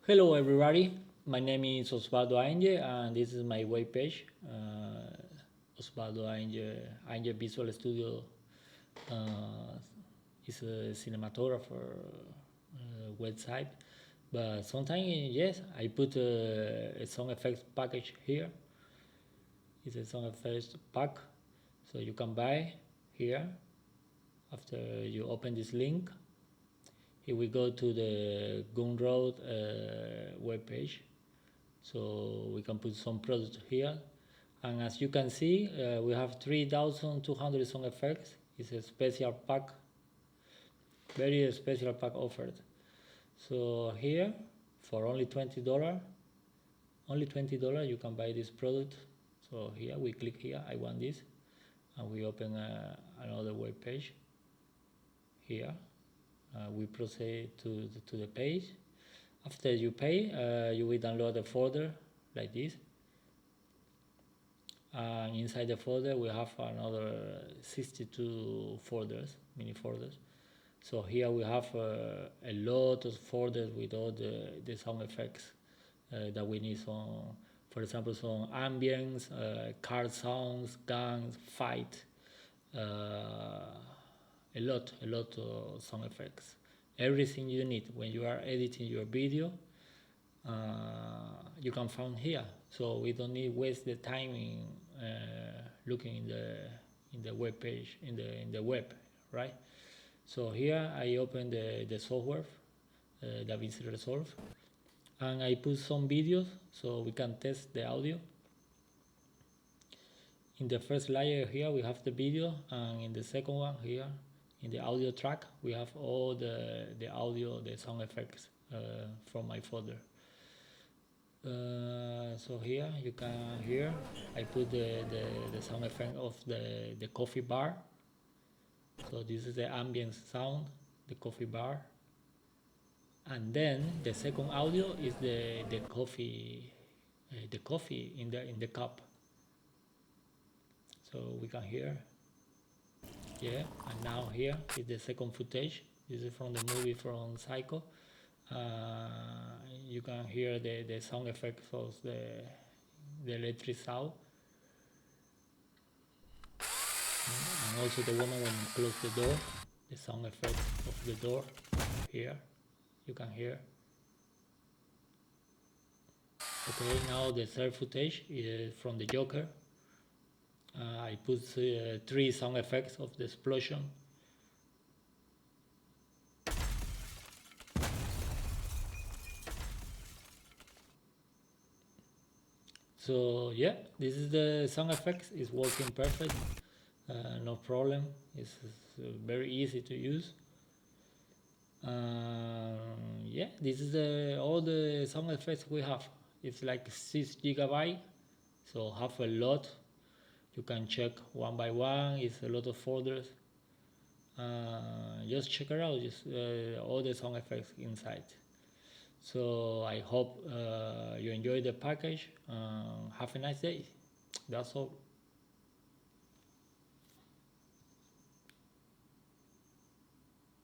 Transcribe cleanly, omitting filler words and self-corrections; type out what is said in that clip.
Hello everybody, my name is Osvaldo Ainge and this is my webpage. Osvaldo Ainge Visual Studio uh, is a cinematographer website, but sometimes yes, I put a sound effects package here. It's a sound effects pack, so you can buy here after you open this link. Here we go to the Gumroad webpage. So we can put some products here, and as you can see we have 3,200 sound effects. It's a special pack, very special pack offered. So here for only $20 you can buy this product. So here we click here, I want this, and we open another web page. Here we proceed to the page. After you pay, you will download a folder like this, and inside the folder we have another 62 folders, mini folders. So here we have a lot of folders with all the sound effects that we need. Some, for example, some ambience, car sounds, guns, fight, a lot of sound effects. Everything you need when you are editing your video, you can find here. So we don't need waste the time in looking in the web page, in the web, right? So here I open the software, DaVinci Resolve, and I put some videos so we can test the audio. In the first layer here we have the video, and in the second one here in the audio track we have all the audio, the sound effects from my folder. So here you can hear I put the sound effect of the coffee bar. So this is the ambient sound, the coffee bar, and then the second audio is the coffee in the cup. So we can hear, yeah. And now here is the second footage. This is from the movie from Psycho. You can hear the sound effects of the electric sound, and also the woman when you close the door, the sound effect of the door here you can hear. Okay, now the third footage is from the Joker. I put 3 sound effects of the explosion. So yeah, this is the sound effects. It's working perfect, no problem. It's very easy to use. Yeah, this is all the sound effects we have. It's like 6 GB, so have a lot. You can check one by one. It's a lot of folders. Just check it out. Just all the sound effects inside. So I hope you enjoy the package. Have a nice day. That's all.